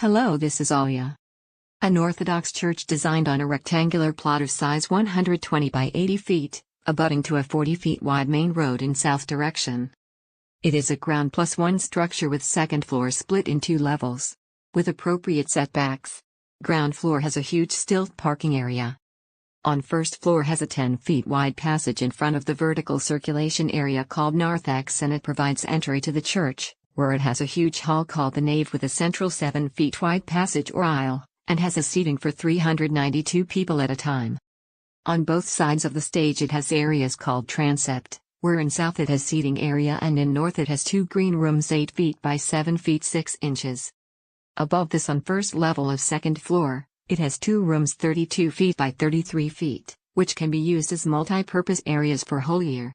Hello, this is Alia. An Orthodox church designed on a rectangular plot of size 120 by 80 feet, abutting to a 40 feet wide main road in south direction. It is a ground plus one structure with second floor split in two levels. With appropriate setbacks. Ground floor has a huge stilt parking area. On first floor has a 10 feet wide passage in front of the vertical circulation area called narthex, and it provides entry to the church, where it has a huge hall called the nave with a central 7 feet wide passage or aisle, and has a seating for 392 people at a time. On both sides of the stage it has areas called transept, where in south it has seating area and in north it has two green rooms 8 feet by 7 feet 6 inches. Above this, on first level of second floor, it has two rooms 32 feet by 33 feet, which can be used as multi-purpose areas for whole year.